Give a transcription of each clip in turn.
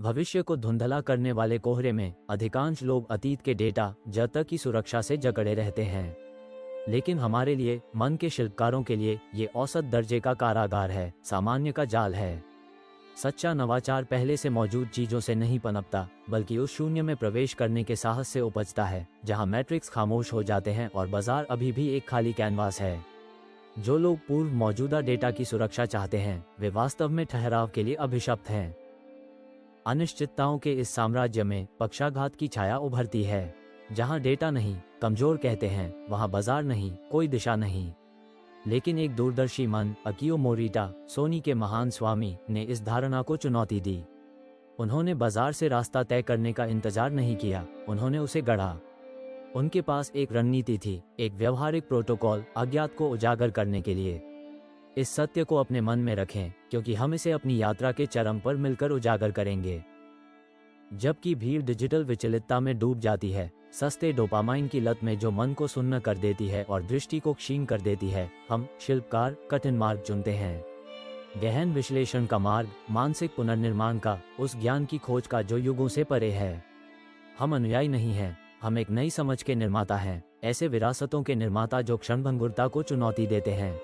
भविष्य को धुंधला करने वाले कोहरे में अधिकांश लोग अतीत के डेटा जड़ की सुरक्षा से जकड़े रहते हैं, लेकिन हमारे लिए, मन के शिल्पकारों के लिए, ये औसत दर्जे का कारागार है, सामान्य का जाल है। सच्चा नवाचार पहले से मौजूद चीजों से नहीं पनपता, बल्कि उस शून्य में प्रवेश करने के साहस से उपजता है, जहां मैट्रिक्स खामोश हो जाते हैं और बाजार अभी भी एक खाली कैनवास है। जो लोग पूर्व मौजूदा डेटा की सुरक्षा चाहते हैं, वे वास्तव में ठहराव के लिए अभिशप्त हैं। अनिश्चितताओं के इस साम्राज्य में पक्षाघात की छाया उभरती है। जहां डेटा नहीं, कमजोर कहते हैं, वहां बाजार नहीं, कोई दिशा नहीं। लेकिन एक दूरदर्शी मन, अकियो मोरिटा, सोनी के महान स्वामी, ने इस धारणा को चुनौती दी। उन्होंने बाजार से रास्ता तय करने का इंतजार नहीं किया, उन्होंने उसे गढ़ा। उनके पास एक रणनीति थी, एक व्यवहारिक प्रोटोकॉल, अज्ञात को उजागर करने के लिए। इस सत्य को अपने मन में रखें, क्योंकि हम इसे अपनी यात्रा के चरम पर मिलकर उजागर करेंगे। जबकि भीड़ डिजिटल विचलितता में डूब जाती है, सस्ते डोपामाइन की लत में जो मन को सुन्न कर देती है और दृष्टि को क्षीण कर देती है, हम शिल्पकार कठिन मार्ग चुनते हैं। गहन विश्लेषण का मार्ग, मानसिक पुनर्निर्माण का, उस ज्ञान की खोज का जो युगों से परे है। हम अनुयायी नहीं हैं, हम एक नई समझ के निर्माता हैं, ऐसे विरासतों के निर्माता जो क्षणभंगुरता को चुनौती देते हैं।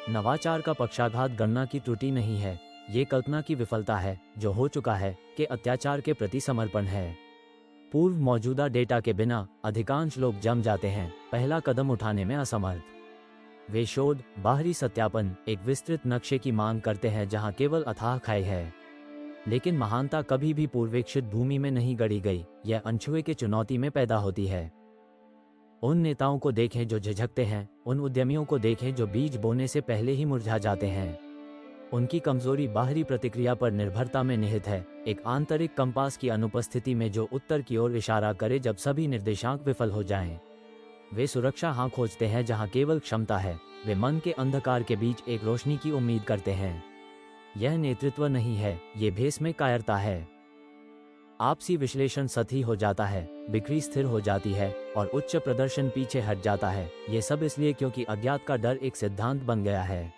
नवाचार का पक्षाघात गणना की त्रुटि नहीं है, ये कल्पना की विफलता है, जो हो चुका है, कि अत्याचार के प्रति समर्पण है। पूर्व मौजूदा डेटा के बिना अधिकांश लोग जम जाते हैं, पहला कदम उठाने में असमर्थ। वे शोध, बाहरी सत्यापन, एक विस्तृत नक्शे की मांग करते हैं जहां केवल अथाह खाई है। लेकिन महानता कभी भी पूर्वेक्षित भूमि में नहीं गढ़ी गई, यह अनछुए के चुनौती में पैदा होती है। उन नेताओं को देखें जो झिझकते हैं, उन उद्यमियों को देखें जो बीज बोने से पहले ही मुरझा जाते हैं। उनकी कमजोरी बाहरी प्रतिक्रिया पर निर्भरता में निहित है, एक आंतरिक कंपास की अनुपस्थिति में जो उत्तर की ओर इशारा करे जब सभी निर्देशांक विफल हो जाएं। वे सुरक्षा हाँ खोजते हैं जहां केवल क्षमता है, वे मन के अंधकार के बीच एक रोशनी की उम्मीद करते हैं। यह नेतृत्व नहीं है, ये भेष में कायरता है। आपसी विश्लेषण सतही हो जाता है, बिक्री स्थिर हो जाती है और उच्च प्रदर्शन पीछे हट जाता है। ये सब इसलिए क्योंकि अज्ञात का डर एक सिद्धांत बन गया है।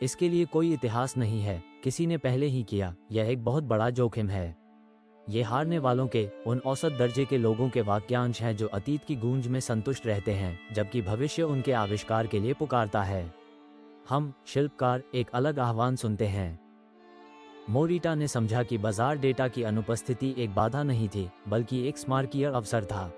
इसके लिए कोई इतिहास नहीं है, किसी ने पहले ही किया, यह एक बहुत बड़ा जोखिम है। ये हारने वालों के, उन औसत दर्जे के लोगों के वाक्यांश हैं जो अतीत की गूंज में संतुष्ट रहते हैं, जबकि भविष्य उनके आविष्कार के लिए पुकारता है। हम, शिल्पकार, एक अलग आह्वान सुनते हैं। मोरिटा ने समझा कि बाजार डेटा की अनुपस्थिति एक बाधा नहीं थी, बल्कि एक स्मारकीय अवसर था।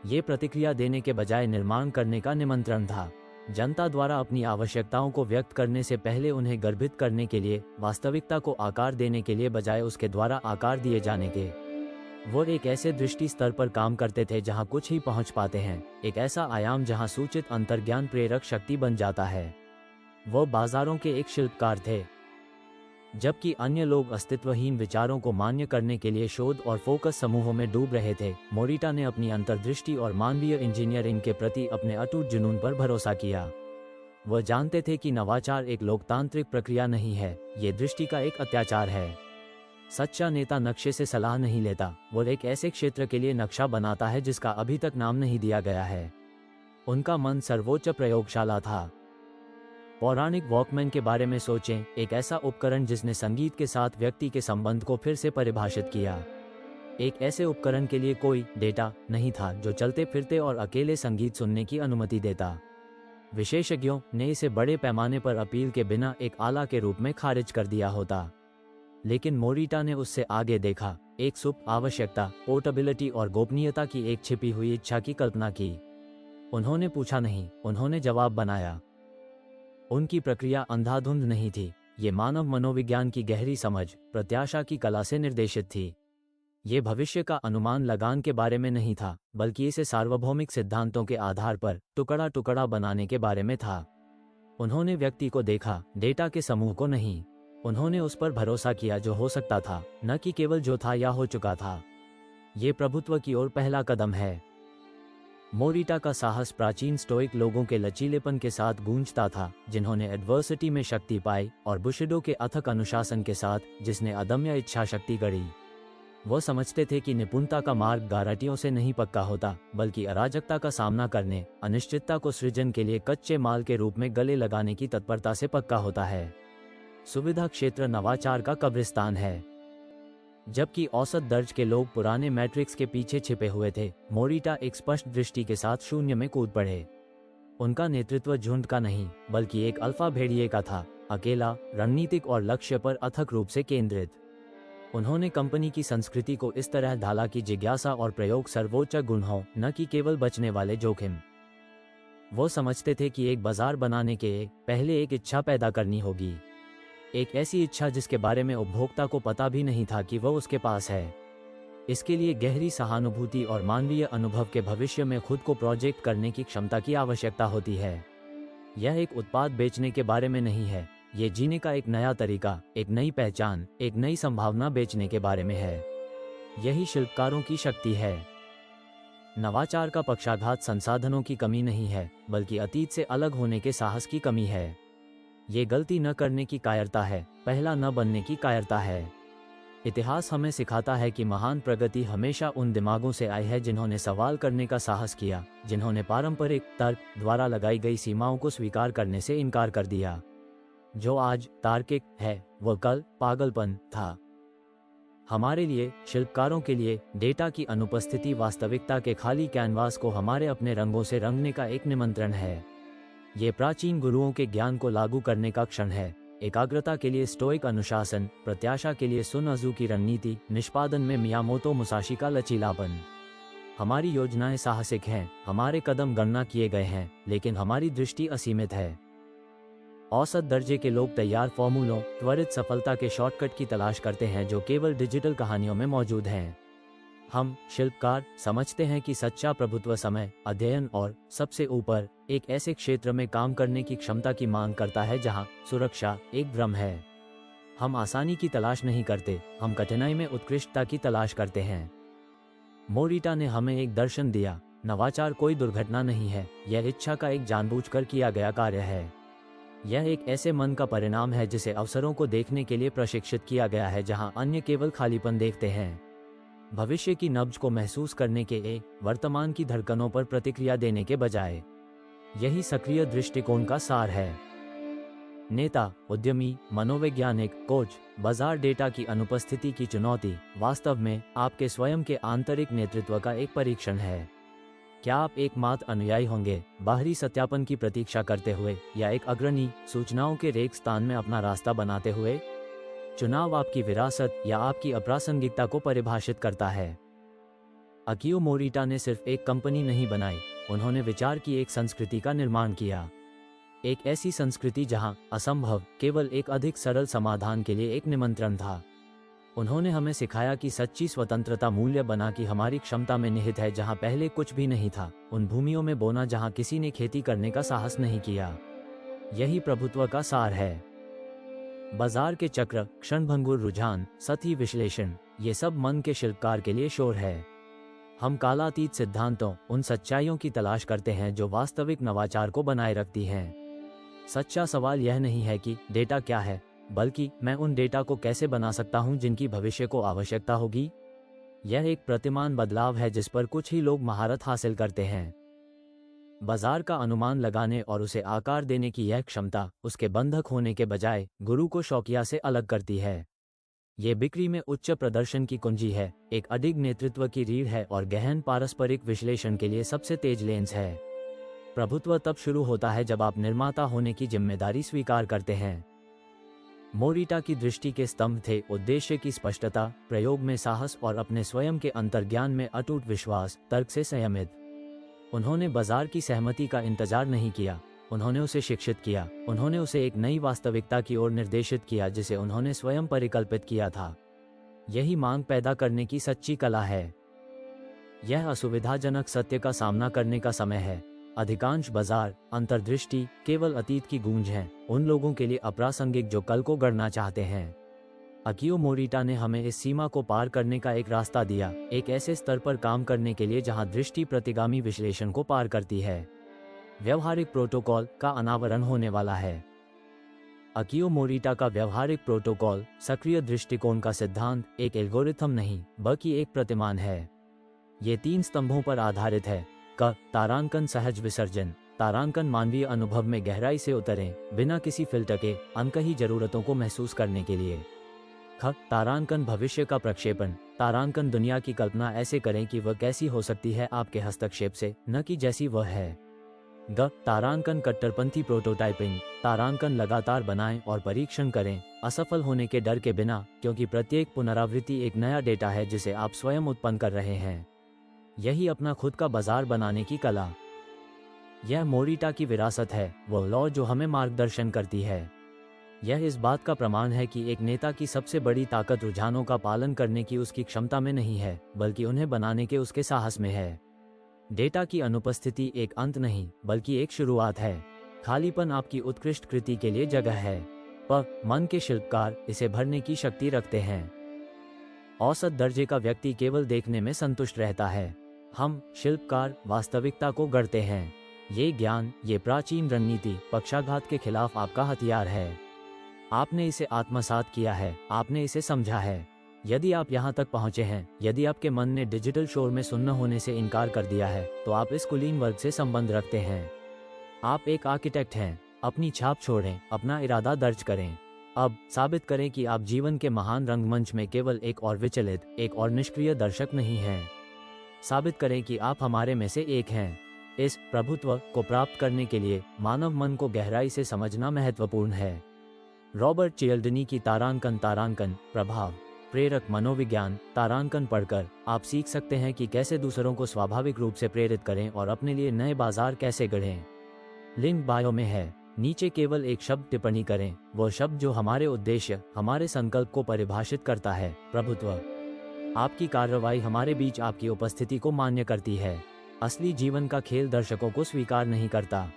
ये प्रतिक्रिया देने के बजाय निर्माण करने का निमंत्रण था। जनता द्वारा अपनी आवश्यकताओं को व्यक्त करने से पहले उन्हें गर्भित करने के लिए, वास्तविकता को आकार देने के लिए बजाय उसके द्वारा आकार दिए जाने के। वो एक ऐसे दृष्टि स्तर पर काम करते थे जहां कुछ ही पहुंच पाते हैं, एक ऐसा आयाम जहां सूचित अंतर्ज्ञान प्रेरक शक्ति बन जाता है। वो बाजारों के एक शिल्पकार थे, जबकि अन्य लोग अस्तित्वहीन विचारों को मान्य करने के लिए शोध और फोकस समूहों में डूब रहे थे। मोरिटा ने अपनी अंतर्दृष्टि और मानवीय इंजीनियरिंग के प्रति अपने अटूट जुनून पर भरोसा किया। वह जानते थे कि नवाचार एक लोकतांत्रिक प्रक्रिया नहीं है, ये दृष्टि का एक अत्याचार है। सच्चा नेता नक्शे से सलाह नहीं लेता, वो एक ऐसे क्षेत्र के लिए नक्शा बनाता है जिसका अभी तक नाम नहीं दिया गया है। उनका मन सर्वोच्च प्रयोगशाला था। पौराणिक वॉकमैन के बारे में सोचें, एक ऐसा उपकरण जिसने संगीत के साथ व्यक्ति के संबंध को फिर से परिभाषित किया। एक ऐसे उपकरण के लिए कोई डेटा नहीं था जो चलते फिरते और अकेले संगीत सुनने की अनुमति देता। विशेषज्ञों ने इसे बड़े पैमाने पर अपील के बिना एक आला के रूप में खारिज कर दिया होता। लेकिन मोरिटा ने उससे आगे देखा, एक सुप्त आवश्यकता, पोर्टेबिलिटी और गोपनीयता की एक छिपी हुई इच्छा की कल्पना की। उन्होंने पूछा नहीं, उन्होंने जवाब बनाया। उनकी प्रक्रिया अंधाधुंध नहीं थी, ये मानव मनोविज्ञान की गहरी समझ, प्रत्याशा की कला से निर्देशित थी। ये भविष्य का अनुमान लगान के बारे में नहीं था, बल्कि इसे सार्वभौमिक सिद्धांतों के आधार पर टुकड़ा टुकड़ा बनाने के बारे में था। उन्होंने व्यक्ति को देखा, डेटा के समूह को नहीं। उन्होंने उस पर भरोसा किया जो हो सकता था, न कि केवल जो था या हो चुका था। ये प्रभुत्व की ओर पहला कदम है। मोरिटा का साहस प्राचीन स्टोइक लोगों के लचीलेपन के साथ गूंजता था, जिन्होंने एडवर्सिटी में शक्ति पाई, और बुशिडो के अथक अनुशासन के साथ, जिसने अदम्य इच्छा शक्ति गढ़ी। वो समझते थे कि निपुणता का मार्ग गारंटियों से नहीं पक्का होता, बल्कि अराजकता का सामना करने, अनिश्चितता को सृजन के लिए कच्चे माल के रूप में गले लगाने की तत्परता से पक्का होता है। सुविधा क्षेत्र नवाचार का कब्रिस्तान है। जबकि औसत दर्ज के लोग पुराने मैट्रिक्स के पीछे छिपे हुए थे, मोरिटा एक स्पष्ट दृष्टि के साथ शून्य में कूद पड़े। उनका नेतृत्व झुंड का नहीं बल्कि एक अल्फा भेड़िए का था, अकेला, रणनीतिक और लक्ष्य पर अथक रूप से केंद्रित। उन्होंने कंपनी की संस्कृति को इस तरह ढाला कि जिज्ञासा और प्रयोग सर्वोच्च गुण हो, न कि केवल बचने वाले जोखिम। वो समझते थे कि एक बाजार बनाने के पहले एक इच्छा पैदा करनी होगी, एक ऐसी इच्छा जिसके बारे में उपभोक्ता को पता भी नहीं था कि वह उसके पास है। इसके लिए गहरी सहानुभूति और मानवीय अनुभव के भविष्य में खुद को प्रोजेक्ट करने की क्षमता की आवश्यकता होती है। यह एक उत्पाद बेचने के बारे में नहीं है, ये जीने का एक नया तरीका, एक नई पहचान, एक नई संभावना बेचने के बारे में है। यही शिल्पकारों की शक्ति है। नवाचार का पक्षाघात संसाधनों की कमी नहीं है, बल्कि अतीत से अलग होने के साहस की कमी है। ये गलती न करने की कायरता है, पहला न बनने की कायरता है। इतिहास हमें सिखाता है कि महान प्रगति हमेशा उन दिमागों से आई है जिन्होंने सवाल करने का साहस किया, जिन्होंने पारंपरिक तर्क द्वारा लगाई गई सीमाओं को स्वीकार करने से इनकार कर दिया। जो आज तार्किक है, वह कल पागलपन था। हमारे लिए, शिल्पकारों के लिए, डेटा की अनुपस्थिति वास्तविकता के खाली कैनवास को हमारे अपने रंगों से रंगने का एक निमंत्रण है। ये प्राचीन गुरुओं के ज्ञान को लागू करने का क्षण है। एकाग्रता के लिए स्टोइक अनुशासन, प्रत्याशा के लिए सुन त्जू की रणनीति, निष्पादन में मियामोतो मुसाशी का लचीलापन। हमारी योजनाएं साहसिक हैं, हमारे कदम गणना किए गए हैं, लेकिन हमारी दृष्टि असीमित है। औसत दर्जे के लोग तैयार फॉर्मूलों, त्वरित सफलता के शॉर्टकट की तलाश करते हैं जो केवल डिजिटल कहानियों में मौजूद हैं। हम शिल्पकार समझते हैं कि सच्चा प्रभुत्व समय, अध्ययन और सबसे ऊपर एक ऐसे क्षेत्र में काम करने की क्षमता की मांग करता है जहां सुरक्षा एक भ्रम है। हम आसानी की तलाश नहीं करते, हम कठिनाई में उत्कृष्टता की तलाश करते हैं। मोरिटा ने हमें एक दर्शन दिया, नवाचार कोई दुर्घटना नहीं है, यह इच्छा का एक जानबूझकर किया गया कार्य है। यह एक ऐसे मन का परिणाम है जिसे अवसरों को देखने के लिए प्रशिक्षित किया गया है जहां अन्य केवल खालीपन देखते हैं। भविष्य की नब्ज को महसूस करने के वर्तमान की धड़कनों पर प्रतिक्रिया देने के बजाय। यही सक्रिय दृष्टिकोण का सार है। नेता, उद्यमी, मनोवैज्ञानिक, कोच, बाजार डेटा की अनुपस्थिति की चुनौती वास्तव में आपके स्वयं के आंतरिक नेतृत्व का एक परीक्षण है। क्या आप एकमात्र अनुयायी होंगे, बाहरी सत्यापन की प्रतीक्षा करते हुए, या एक अग्रणी, सूचनाओं के रेगिस्तान में अपना रास्ता बनाते हुए? चुनाव आपकी विरासत या आपकी अप्रासंगिकता को परिभाषित करता है। अकियो मोरिटा ने सिर्फ एक कंपनी नहीं बनाई, उन्होंने विचार की एक संस्कृति का निर्माण किया। एक ऐसी संस्कृति जहां असंभव केवल एक अधिक सरल समाधान के लिए एक निमंत्रण था। उन्होंने हमें सिखाया कि सच्ची स्वतंत्रता मूल्य बना कि हमारी क्षमता में निहित है जहां पहले कुछ भी नहीं था, उन भूमियों में बोना जहां किसी ने खेती करने का साहस नहीं किया। यही प्रभुत्व का सार है। बाजार के चक्र, क्षणभंगुर रुझान, सतही विश्लेषण, ये सब मन के शिल्पकार के लिए शोर है। हम कालातीत सिद्धांतों, उन सच्चाइयों की तलाश करते हैं जो वास्तविक नवाचार को बनाए रखती हैं। सच्चा सवाल यह नहीं है कि डेटा क्या है, बल्कि मैं उन डेटा को कैसे बना सकता हूं जिनकी भविष्य को आवश्यकता होगी। यह एक प्रतिमान बदलाव है जिस पर कुछ ही लोग महारत हासिल करते हैं। बाजार का अनुमान लगाने और उसे आकार देने की यह क्षमता उसके बंधक होने के बजाय गुरु को शौकिया से अलग करती है। ये बिक्री में उच्च प्रदर्शन की कुंजी है, एक अडिग नेतृत्व की रीढ़ है और गहन पारस्परिक विश्लेषण के लिए सबसे तेज लेंस है। प्रभुत्व तब शुरू होता है जब आप निर्माता होने की जिम्मेदारी स्वीकार करते हैं। मोरिटा की दृष्टि के स्तंभ थे उद्देश्य की स्पष्टता, प्रयोग में साहस और अपने स्वयं के अंतर्ज्ञान में अटूट विश्वास, तर्क से संयमित। उन्होंने बाजार की सहमति का इंतजार नहीं किया, उन्होंने उसे शिक्षित किया, उन्होंने उसे एक नई वास्तविकता की ओर निर्देशित किया जिसे उन्होंने स्वयं परिकल्पित किया था। यही मांग पैदा करने की सच्ची कला है। यह असुविधाजनक सत्य का सामना करने का समय है। अधिकांश बाजार अंतर्दृष्टि केवल अतीत की गूंज है, उन लोगों के लिए अप्रासंगिक जो कल को गढ़ना चाहते हैं। अकियो मोरिटा ने हमें इस सीमा को पार करने का एक रास्ता दिया, एक ऐसे स्तर पर काम करने के लिए जहां दृष्टि प्रतिगामी विश्लेषण को पार करती है। व्यवहारिक प्रोटोकॉल का अनावरण होने वाला है। अकियो मोरिटा का व्यवहारिक प्रोटोकॉल, सक्रिय दृष्टिकोण का सिद्धांत, एक एल्गोरिथम नहीं बल्कि एक प्रतिमान है। ये 3 स्तंभों पर आधारित है। क, तारांकन, सहज विसर्जन। तारांकन, मानवीय अनुभव में गहराई से उतरें, बिना किसी फिल्टर के, अनकही जरूरतों को महसूस करने के लिए। ख तारांकन भविष्य का प्रक्षेपण। तारांकन दुनिया की कल्पना ऐसे करें कि वह कैसी हो सकती है आपके हस्तक्षेप से, न कि जैसी वह है। ग तारांकन कट्टरपंथी प्रोटोटाइपिंग। तारांकन लगातार बनाएं और परीक्षण करें, असफल होने के डर के बिना, क्योंकि प्रत्येक पुनरावृत्ति एक नया डेटा है जिसे आप स्वयं उत्पन्न कर रहे हैं। यही अपना खुद का बाजार बनाने की कला। यह मोरिटा की विरासत है, वह लॉ जो हमें मार्गदर्शन करती है। यह इस बात का प्रमाण है कि एक नेता की सबसे बड़ी ताकत रुझानों का पालन करने की उसकी क्षमता में नहीं है, बल्कि उन्हें बनाने के उसके साहस में है। डेटा की अनुपस्थिति एक अंत नहीं, बल्कि एक शुरुआत है। खालीपन आपकी उत्कृष्ट कृति के लिए जगह है। मन के शिल्पकार इसे भरने की शक्ति रखते हैं। औसत दर्जे का व्यक्ति केवल देखने में संतुष्ट रहता है। हम शिल्पकार वास्तविकता को गढ़ते हैं। ये ज्ञान, ये प्राचीन रणनीति पक्षाघात के खिलाफ आपका हथियार है। आपने इसे आत्मसात किया है, आपने इसे समझा है। यदि आप यहाँ तक पहुँचे हैं, यदि आपके मन ने डिजिटल शोर में सुन्न होने से इनकार कर दिया है, तो आप इस कुलीन वर्ग से संबंध रखते हैं। आप एक आर्किटेक्ट हैं। अपनी छाप छोड़ें, अपना इरादा दर्ज करें। अब साबित करें कि आप जीवन के महान रंगमंच में केवल एक और विचलित, एक और निष्क्रिय दर्शक नहीं हैं। साबित करें कि आप हमारे में से एक हैं। इस प्रभुत्व को प्राप्त करने के लिए मानव मन को गहराई से समझना महत्वपूर्ण है। रॉबर्ट चिल्डनी की तारांकन प्रभाव प्रेरक मनोविज्ञान। तारांकन पढ़कर आप सीख सकते हैं कि कैसे दूसरों को स्वाभाविक रूप से प्रेरित करें और अपने लिए नए बाजार कैसे गढ़ें। लिंक बायो में है। नीचे केवल एक शब्द टिप्पणी करें, वो शब्द जो हमारे उद्देश्य, हमारे संकल्प को परिभाषित करता है, प्रभुत्व। आपकी कार्रवाई हमारे बीच आपकी उपस्थिति को मान्य करती है। असली जीवन का खेल दर्शकों को स्वीकार नहीं करता।